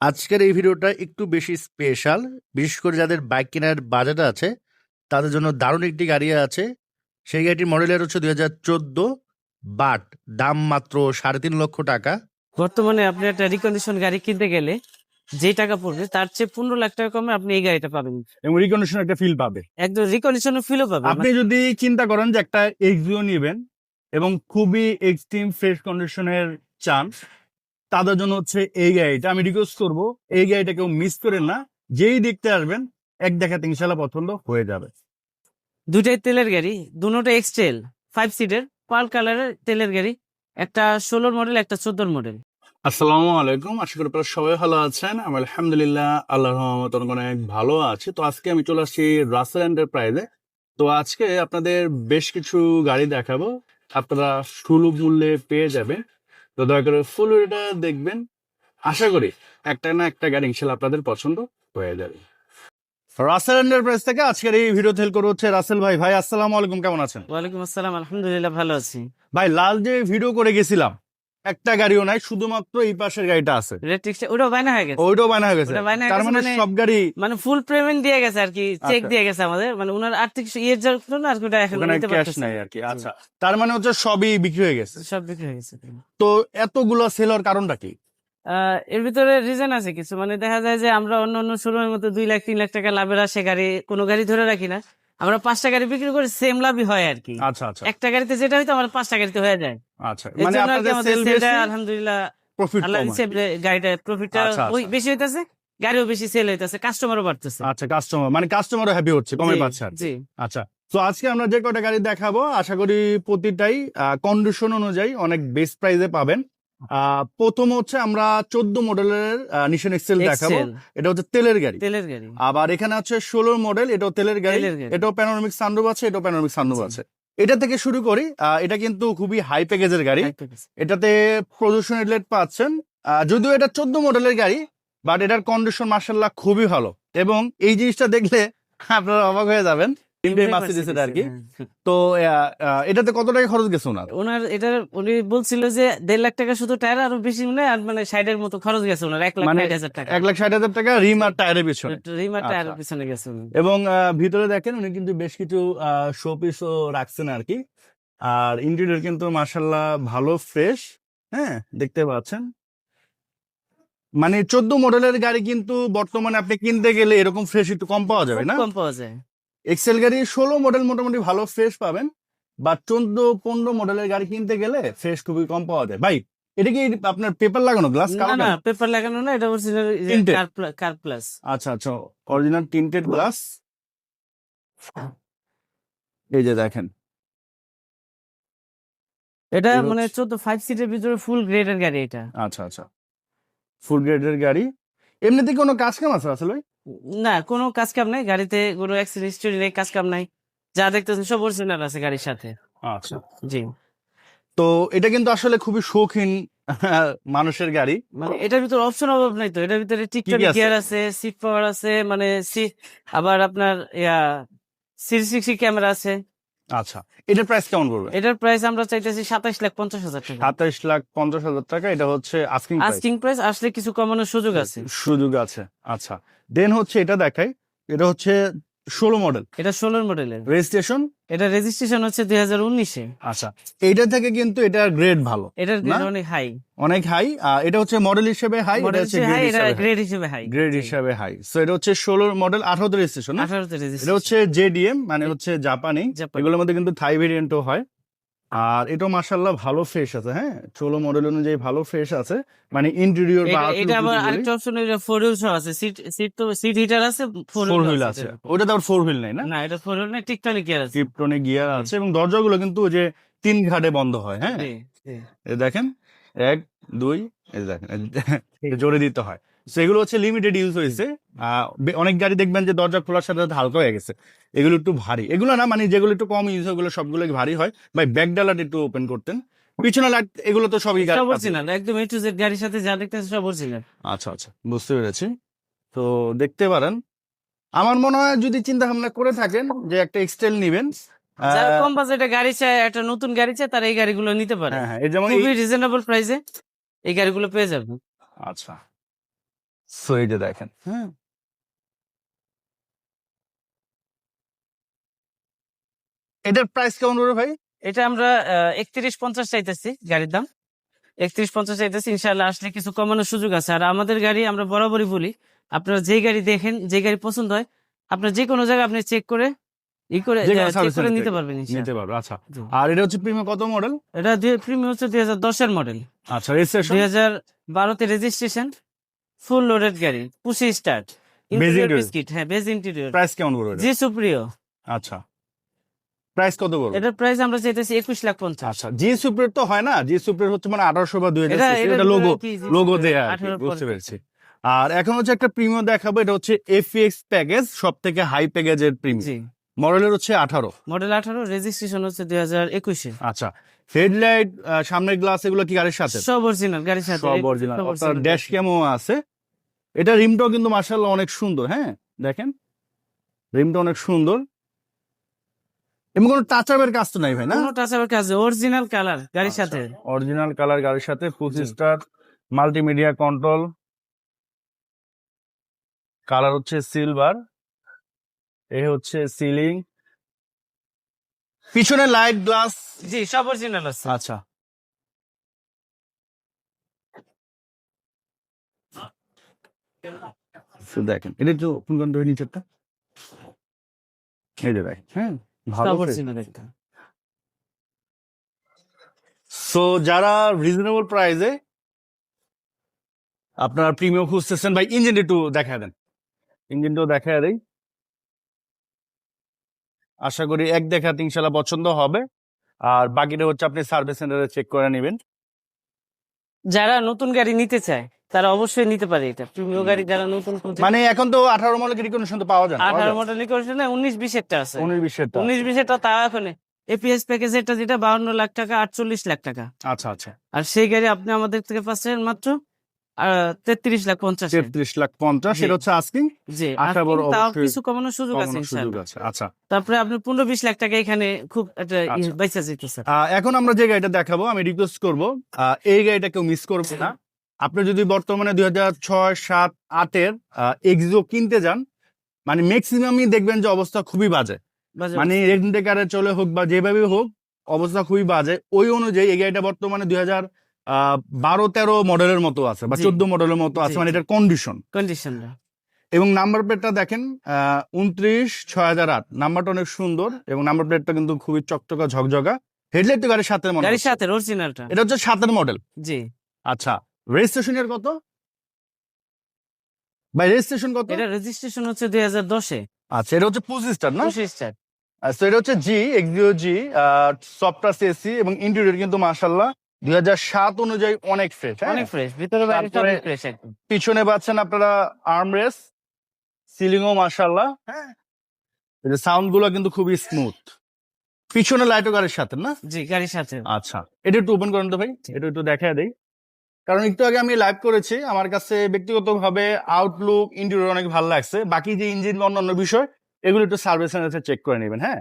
আজকের এই ভিডিওটা একটু বেশি স্পেশাল, বিশেষ করে যাদের বাইক কেনার বাজেট আছে তাদের জন্য দারুণ একটি গাড়ি আছে। সেই গাড়িটির মডেলের হচ্ছে 2014, বাট দাম মাত্র 3.5 লক্ষ টাকা। বর্তমানে আপনি একটা রিকন্ডিশন গাড়ি কিনতে গেলে যে টাকা পড়বে তার চেয়ে 15 লাখ টাকা কমে আপনি এই গাড়িটা পাবেন। এবং রিকন্ডিশন একটা ফিল পাবে। একদম রিকন্ডিশন ফিলও পাবেন। আপনি যদি চিন্তা করেন যে একটা এক্সিও নেবেন এবং খুবই এক্সট্রিম ফ্রেশ কন্ডিশনের চান, তাদের জন্য হচ্ছে এই গাড়িটা। আমি রিকোয়েস্ট করব এই গাড়িটা কেউ মিস করেন না। যেই দেখতে আসবেন এক দেখাতে ইনশাল্লাহ পছন্দ হয়ে যাবে। দুটাই তেলের গাড়ি, দুটোটা এক্সটেল 5 সিটের পার্ল কালারের তেলের গাড়ি। একটা 16 মডেল, একটা 14 মডেল। আসসালামু আলাইকুম, আশা করি আপনারা সবাই ভালো আছেন। আমি আলহামদুলিল্লাহ আল্লাহর রহমতে অনেক ভালো আছি। তো আজকে আমি চলে আসছি রাসেল এন্টারপ্রাইজে। তো আজকে আপনাদের বেশ কিছু গাড়ি দেখাবো, আপনারা সুলভ মূল্যে পেয়ে যাবেন। তো দয়া করে ফুল ভিডিওটা দেখবেন। আশা করি একটা না একটা গাড়ি ইনশাল্লাহ আপনাদের পছন্দ হয়ে যাবে। রাসেল এন্টারপ্রাইজ থেকে আজকের এই ভিডিও হেল্প করে হচ্ছে রাসেল ভাই। ভাই আসসালামু আলাইকুম, কেমন আছেন? ওয়ালাইকুম আসসালাম, আলহামদুলিল্লাহ ভালো আছি। ভাই লাল যে ভিডিও করে গেছিলাম একটা গাড়িও নাই, শুধুমাত্র এই পাশের গাড়িটা আছে। রেড রিক্সা ওটাও বায়না হয়ে গেছে। ওইটাও বানা হয়ে গেছে। ওটা বায়না হয়ে তার গেছে মানে সব গাড়ি মানে ফুল পেমেন্ট দিয়ে গেছে আর কি, চেক আচ্ছা। দিয়ে গেছে আমাদের, মানে ওনার আর্থিক ইয়ের জন্য আর কি ওটা এখন ওখানে নিতে ক্যাশ পারতেছে নাই না। আর কি। আচ্ছা, তার মানে হচ্ছে সবই বিক্রি হয়ে গেছে। সব বিক্রি হয়ে গেছে। তো এতগুলো সেল হওয়ার কারণটা কি? এর ভিতরে রিজন আছে কিছু, মানে দেখা যায় যে আমরা অন্য অন্য শোরুমের মতো 2 লাখ 3 লাখ টাকা লাভের আসে গাড়ি, কোনো গাড়ি ধরে রাখি না। আমরা 5টা গাড়ি বিক্রি করে সেম লাভই হয় আর কি। আচ্ছা আচ্ছা একটা গাড়িতে যেটা হয়তো আমার 5টা গাড়িতে হয়ে যায়। আচ্ছা, এর মানে জন্য আর কি আপনাদের আমাদের সেল সেলটা বেশি, আলহামদুলিল্লাহ প্রফিট আল্লাহ কম। দিচ্ছে, গাড়িটা প্রফিটটা আচ্ছা, আচ্ছা। বেশি হইতেছে, গাড়িও বেশি সেল হইতেছে, কাস্টমারও বাড়তেছে। আচ্ছা, কাস্টমার মানে কাস্টমারও হ্যাপি হচ্ছে, কমে জি, পাচ্ছে আর কি। জি। আচ্ছা, তো আজকে আমরা যে কটা গাড়ি দেখাবো আশা করি প্রতিটাই কন্ডিশন অনুযায়ী অনেক বেস্ট প্রাইসে পাবেন। প্রথম হচ্ছে আমরা 14 মডেলের নিশান এক্সেল দেখাবো। এক্সেল এটা হচ্ছে তেলের গাড়ি। তেলের গাড়ি। আবার এখানে আছে 16 মডেল, এটাও তেলের গাড়ি। তেলের গাড়ি। এটাও প্যানোরামিক সানরুফ আছে, এটাও প্যানোরামিক সানরুফ জি। আছে। এটা থেকে শুরু করি। এটা কিন্তু খুবই হাই প্যাকেজের গাড়ি। High package. এটাতে প্রদূষণ রিলেট পাচ্ছেন। যদিও এটা 14 মডেলের গাড়ি, বাট এটার কন্ডিশন মার্শাল্লাহ খুবই ভালো। এবং এই জিনিসটা দেখলে আপনারা অবাক হয়ে যাবেন, মার্সিডিজ এটা আর কি। হ্যাঁ। তো এটাতে কত টাকা খরচ গেছে ওনার? ওনার এটার উনি বলছিল যে 1.5 লাখ টাকা শুধু টায়ার, আরো বেশি মনে হয়, আর মানে 60-এর মতো খরচ গেছে ওনার, 1,60,000 টাকা। 1,60,000 টাকা রিম আর টায়ারের পিছনে। রিমার টায়ারের আচ্ছা। পিছনে গেছে উনি। এবং ভিতরে দেখেন উনি কিন্তু বেশ কিছু শোপিসও রাখছেন আর কি। আর ইন্টেরিয়র কিন্তু মার্শাল্লাহ ভালো ফ্রেশ। হ্যাঁ, দেখতে পাচ্ছেন। মানে 14 মডেলের গাড়ি কিন্তু বর্তমানে আপনি কিনতে গেলে এরকম ফ্রেশ একটু কম পাওয়া যাবে খুব না? কম পাওয়া যায়। এক্সেল গাড়ি 16 মডেল মোটামুটি ভালো ফ্রেশ পাবেন, বা 14-15 মডেলের গাড়ি কিনতে গেলে ফ্রেশ খুবই কম পাওয়া যায়। ভাই এটা কি আপনার পেপার লাগানো গ্লাস না কালো না, কেন? পেপার লাগানো না, এটা অরিজিনাল Tinted? কার প্লাস। আচ্ছা আচ্ছা, অরিজিনাল টিন্টেড গ্লাস। এই যে দেখেন, এটা এই মানে হচ্ছে- 5 সিটের ভিতরে ফুল গ্রেডের গাড়ি এটা। আচ্ছা আচ্ছা, ফুল গ্রেডের গাড়ি। এমনিতে কোনো কাজ কাম আছে আসলে? না, কোনো কাজ কাম নাই গাড়িতে, কোনো অ্যাক্সিডেন্ট হিস্টরি নেই, কাজ কাম নাই, যা দেখতেছেন সব অরিজিনাল আছে গাড়ির সাথে। আচ্ছা, জি। তো এটা কিন্তু আসলে খুবই শৌখিন মানুষের গাড়ি। মানে এটার ভিতরে অপশন অভাব নাই তো, এটার ভিতরে টিকটনিক আছে? গিয়ার আছে, সিট পাওয়ার আছে, মানে আবার আপনার 360 ক্যামেরা আছে। আচ্ছা, এটার প্রাইস কেমন পড়বে? এটার প্রাইস আমরা চাইতেছি 27,50,000 টাকা। 27,50,000 টাকা। এটা হচ্ছে আস্কিং প্রাইস। আস্কিং প্রাইস, আসলে কিছু কমানোর সুযোগ আছে। সুযোগ আছে। আচ্ছা, দেন হচ্ছে এটা দেখাই। এটা হচ্ছে 16 মডেল, এটা 16 মডেলের। রেজিস্ট্রেশন। এটা রেজিস্ট্রেশন হচ্ছে 2019-এ। আচ্ছা, এইটা থেকে কিন্তু এটার গ্রেড ভালো, এটার না? গ্রেড অনেক হাই। অনেক হাই। এটা হচ্ছে মডেল হিসেবে হাই, এটা মডেল হচ্ছে হাই, গ্রেড এটা হিসেবে গ্রেড হিসেবে হাই। গ্রেড হিসেবে হাই। সো এটা হচ্ছে 16 মডেল, 18তে রেজিস্ট্রেশন না? 18তে এটা রেজিস্ট্রেশন। হচ্ছে জেডিএম, মানে হচ্ছে জাপানি। জাপানি। এগুলোর মধ্যে কিন্তু থাই ভেরিয়েন্টও হয়। আর এটাও মাশাআল্লাহ ভালো ফ্রেশ আছে। হ্যাঁ, 16 মডেল অনুযায়ী ভালো ফ্রেশ আছে। মানে ইন্টেরিয়র বা এটা আবার আরেকটা অপশন, এটা 4 হুইল সহ আছে, সিট হিটার আছে, 4 4 হুইল আছে। ওটা তো আবার 4 হুইল নাই না? না, এটা 4 হুইল না, টিকটনিক গিয়ার আছে। টিপটনে গিয়ার আছে, এবং দরজাগুলো কিন্তু ওই যে 3 ঘাটে বন্ধ হয়। হ্যাঁ, জি, জি। এই দেখেন 1 2, এই দেখেন এটা জোরে দিতে হয়। সেগুলো হচ্ছে লিমিটেড ইউজ হয়েছে। অনেক গাড়ি দেখবেন যে দরজা খোলার সাথে সাথে হালকা হয়ে গেছে, এগুলো একটু ভারী। এগুলো না, মানে যেগুলো একটু কম ইউজ হয় ওগুলো সবগুলো ভারী হয়। ভাই ব্যাক ডালাটা একটু ওপেন করতেন, পিছনে লাইট, এগুলো তো সবই সব অরিজিনাল, একদম A to Z গাড়ির সাথে যা দেখতেছেন সব অরিজিনাল। আচ্ছা আচ্ছা, বুঝতে পেরেছি। তো দেখতে পারেন, আমার মনে হয় যদি চিন্তা ভাবনা করে থাকেন যে একটা এক্সটেল নিবেন, যারা কম বাজেটে গাড়ি চায়, একটা নতুন গাড়ি চায়, তারা এই গাড়িগুলো নিতে পারে। হ্যাঁ হ্যাঁ, এই যেমন খুবই রিজনেবল প্রাইসে এই গাড়িগুলো পেয়ে যাবেন। আচ্ছা, সো এই যে দেখেন, হ্যাঁ, এটার প্রাইস কেমন পড়বে ভাই? এটা আমরা 3150 চাইতেছি গাড়ির দাম, 3150 চাইতেছি। ইনশাআল্লাহ আসলে কিছু কমানোর সুযোগ আছে। আর আমাদের গাড়ি আমরা বরাবরই বলি, আপনারা যেই গাড়ি দেখেন, যে গাড়ি পছন্দ হয়, আপনার যে কোনো জায়গায় আপনি চেক করে যে কোনো চেক সার্ভিস করে সেন্টার নিতে থেকে পারবেন নিতে ইনশাআল্লাহ। পারবে। আচ্ছা, জি। আর এটা হচ্ছে প্রিমিয়াম কত মডেল? এটা প্রিমিয়াম হচ্ছে 2010 এর মডেল, আচ্ছা, রেজিস্ট্রেশন 2012 রেজিস্ট্রেশন, ফুল লোডেড গাড়ি, পুশি start, beige interior interior biscuit, হ্যাঁ বেজ ইন্টেরিয়র, প্রাইস কেমন পড়বে এটা? জি সুপ্রিয়। আচ্ছা, প্রাইস কত পড়বে? এটার প্রাইস আমরা চাইতেছি 21,50,000। আচ্ছা, জি সুপ্রিয়র তো হয় না, জি সুপ্রিয়র হচ্ছে মানে 1800 বা 2000 এটা সিসি, এটা এটা লোগো কি জি লোগো সুপ্রিয়, দেয়া আর কি, 18 বুঝতে পরে। পেরেছি। আর এখন হচ্ছে একটা প্রিমিয়াম দেখাবো, এটা হচ্ছে এফএক্স প্যাকেজ, সব থেকে হাই প্যাকেজের প্রিমিয়াম, জি, মডেলের হচ্ছে 18। মডেল 18, রেজিস্ট্রেশন হচ্ছে 2021 এ। আচ্ছা, হেডলাইট, সামনের গ্লাস, এগুলো কি গাড়ির সাথে? সব অরিজিনাল গাড়ির সাথে, সব অরিজিনাল। সব আপনার original ড্যাশ গাড়ি। ক্যামও আছে। এটা রিমটাও কিন্তু মাশাআল্লাহ অনেক সুন্দর, হ্যাঁ দেখেন রিমটা অনেক সুন্দর, এমন কোনো টাচ আপের কাজ তো নাই ভাই, না? কোনো টাচ আপ কাজ, অরিজিনাল কালার গাড়ির সাথে। অরিজিনাল কালার গাড়ির সাথে, পুশ জি। স্টার্ট, মাল্টিমিডিয়া কন্ট্রোল, কালার হচ্ছে সিলভার, এ হচ্ছে সিলিং, পিছনে লাইট গ্লাস। জি, সব অরিজিনাল আছে। আচ্ছা, তো দেখেন এটা একটু ওপেন করেন তো নিচেরটা, এই যে ভাই, হ্যাঁ ভালো সব করে। অরিজিনাল একটা। সো যারা রিজনেবল প্রাইসে আপনারা প্রিমিয়াম খুঁজতেছেন ভাই, ইঞ্জিনটা একটু দেখা দেন, ইঞ্জিনটাও দেখা দেয়, আশা করি এক দেখাতে ইনশাল্লাহ পছন্দ হবে। আর বাকিটা হচ্ছে আপনি সার্ভিস সেন্টারে চেক করে নেবেন। যারা নতুন গাড়ি নিতে চায় তারা অবশ্যই নিতে পারে এটা, প্রিমিয়াম গাড়ি যারা নতুন মানে এখন তো 18 মডেল রিকন্ডিশন তো পাওয়া যায় না, 18 মডেল রিকন্ডিশন 19-20 এরটা আছে, 19-20 টা। 19-20 এরটা তা এখন এপিএস প্যাকেজ এটা যেটা 52 লাখ টাকা, 48 লাখ টাকা। আচ্ছা আচ্ছা, আর সেই গাড়ি আপনি আমাদের থেকে পাচ্ছেন মাত্র 33,50,000 এ। 33,50,000, জি। সেটা হচ্ছে আস্কিং। জি, আশা asking বড় তাও অবশ্যই কিছু কমানোর সুযোগ আছে কমানোর সুযোগ ইনশাআল্লাহ। আছে। আচ্ছা, তারপরে আপনি 15-20 লাখ টাকা এখানে খুব একটা আচ্ছা। বাইচা যেতেছে। এখন আমরা যে গাড়িটা দেখাবো, আমি রিকোয়েস্ট করবো এই গাড়িটা কেউ মিস করবে না। আপনি যদি বর্তমানে 2006, 7, 8-এর এক্সিও কিনতে যান, মানে ম্যাক্সিমামই দেখবেন যে অবস্থা খুবই বাজে, বাজে মানে অবস্থা। রেন্টে কারে চলে হোক বা যেভাবে হোক অবস্থা খুবই বাজে। ওই অনুযায়ী এই গাড়িটা বর্তমানে 2012-13 মডেলের মতো আছে বা জি। 14 মডেলের মতো আছে, জি, মানে জি। এটার কন্ডিশন। কন্ডিশনটা এবং নাম্বার প্লেটটা দেখেন, 29-6008, নাম্বারটা অনেক সুন্দর এবং নাম্বার প্লেটটা কিন্তু খুবই চকচকা ঝকঝকা। হেডলাইট তো গাড়ির সাথে মনে গাড়ির হচ্ছে। সাথে অরিজিনালটা। এটা হচ্ছে 7-এর মডেল। জি, আচ্ছা, রেজিস্ট্রেশনের কত ভাই, রেজিস্ট্রেশন কত? এটা রেজিস্ট্রেশন হচ্ছে 2010 এ, আচ্ছা, এটা হচ্ছে পুশ স্টার না? 25 স্টার। তো এটা হচ্ছে জি এক্সিও জি, সফটওয়্যার এসি এবং ইন্টেরিয়র কিন্তু মাশাআল্লাহ 2007 অনুযায়ী অনেক ফ্রেশ। অনেক ফ্রেশ, ভিতরে বাইরে সব তারপরে ফ্রেশ একদম। পিছনে পাচ্ছেন আপনারা আর্মরেস, সিলিংও মাশাআল্লাহ, হ্যাঁ এই যে সাউন্ড গুলো কিন্তু খুবই স্মুথ। পিছনে লাইটও গাড়ির সাথে না? জি, গাড়ির সাথে। আচ্ছা, এটা একটু ওপেন করেন তো ভাই, এটা একটু দেখায় দেই। কারণ একটু আগে আমি লাইভ করেছি, আমার কাছে ব্যক্তিগতভাবে আউটলুক, ইন্টেরিয়র অনেক ভালো লাগছে। বাকি যে ইঞ্জিন বা অন্যান্য বিষয় এগুলো একটু সার্ভিস সেন্টারে চেক করে নেবেন, হ্যাঁ।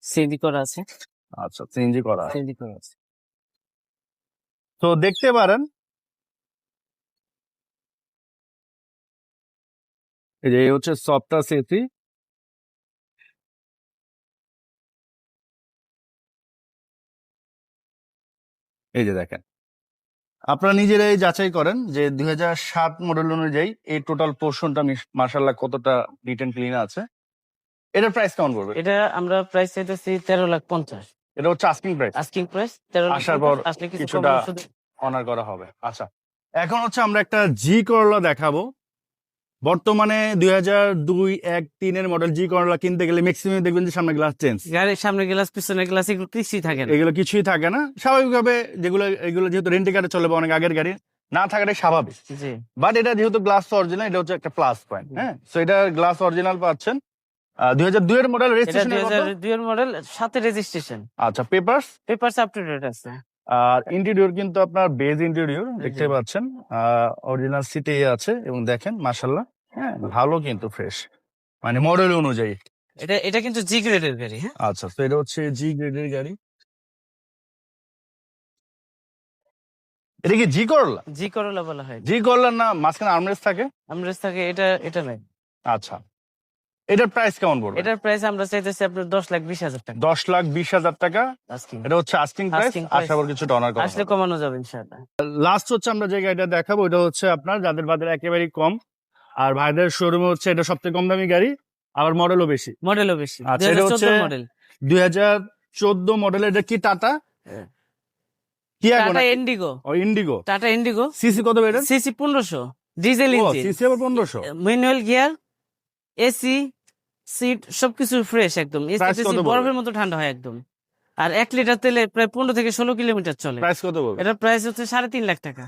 সিএনজি করা আছে, আচ্ছা, সিএনজি করা। সিএনজি করা আছে। তো দেখতে পারেন, এই যে এই হচ্ছে সফটওয়্যার এসি, এই যে দেখেন, আপনারা নিজেরাই যাচাই করেন যে 2007 মডেল অনুযায়ী এই টোটাল পোর্শনটা মার্শাল্লাহ কতটা নিট এন্ড ক্লিন আছে। এটার প্রাইস কেমন পড়বে? এটা আমরা প্রাইস চাইতেছি 13,50,000। এটা হচ্ছে আস্কিং প্রাইস, আস্কিং প্রাইস 13,50,000, আসার পর আসলে কিছু কিছুটা কমানোর সুযোগ। অনার করা হবে। আচ্ছা, এখন হচ্ছে আমরা একটা জি করলা দেখাবো। বর্তমানে 2002-1-3-এর মডেল জি করলা কিনতে গেলে ম্যাক্সিমাম দেখবেন যে সামনে গ্লাস চেঞ্জ, গাড়ির সামনে গ্লাস, পিছনে গ্লাস, এগুলো কিছুই থাকে না। এগুলো কিছুই থাকে না। স্বাভাবিকভাবে এগুলো যেহেতু রেন্টে গাড়ি চলে বা অনেক আগের গাড়ি, না থাকাটাই স্বাভাবিক। জি, বাট এটা যেহেতু গ্লাস অরিজিনাল, এটা হচ্ছে একটা প্লাস পয়েন্ট, হ্যাঁ। সো এটা গ্লাস অরিজিনাল পাচ্ছেন। 2002-এর মডেল, এটা রেজিস্ট্রেশন কত? 2002 এর মডেল, সাথে রেজিস্ট্রেশন, আচ্ছা, papers papers up to date আছে। আর ইন্টেরিয়র কিন্তু আপনার বেজ ইন্টেরিয়র দেখতে পাচ্ছেন, অরিজিনাল সিটে আছে এবং দেখেন মাশাআল্লাহ, হ্যাঁ ভালো কিন্তু ফ্রেশ, মানে মডেল অনুযায়ী। এটা এটা কিন্তু জি গ্রেডের গাড়ি, হ্যাঁ। আচ্ছা, তো এটা হচ্ছে জি গ্রেডের গাড়ি। এটা কি জি করলা? জি করলা বলা হয়। জি করলা না মাঝখানে আর্মরেস্ট থাকে? আমরেজ থাকে, এটা নাই। আচ্ছা, এটার প্রাইস কেমন পড়বে? এটার প্রাইস আমরা চাইতেছি আপনার 10,20,000 টাকা 10,20,000 টাকা। আজকে। এটা হচ্ছে আস্কিং প্রাইস। Asking price। আশা করি কিছু ডলার করা আসলে কমানো যাবে ইনশাআল্লাহ। লাস্ট হচ্ছে আমরা যে গাড়িটা দেখাবো এটা হচ্ছে আপনার যাদের বাজার একেবারেই কম, আর ভাইদের শোরুমে হচ্ছে এটা সবথেকে কম দামি গাড়ি, আবার মডেলও বেশি। মডেলও বেশি, আচ্ছা, এটা হচ্ছে 2014 মডেল। 2014 মডেলের। এটা কি টাটা? হ্যাঁ। কি টাটা ইন্ডিগো। ও ইন্ডিগো। Tata Indigo. সিসি কত বেটার? সিসি 1500, ডিজেল ও ইঞ্জিন, সিসি আবার 1500। ম্যানুয়াল গিয়ার, এসি, সিট সবকিছু ফ্রেশ একদম। Price এসি কত পড়বে? বরফের মতো ঠান্ডা হয় একদম। আর 1 লিটার তেলে প্রায় 15 থেকে 16 কিলোমিটার চলে। প্রাইস কত বলবে? এটার প্রাইস হচ্ছে 3.5 লাখ টাকা।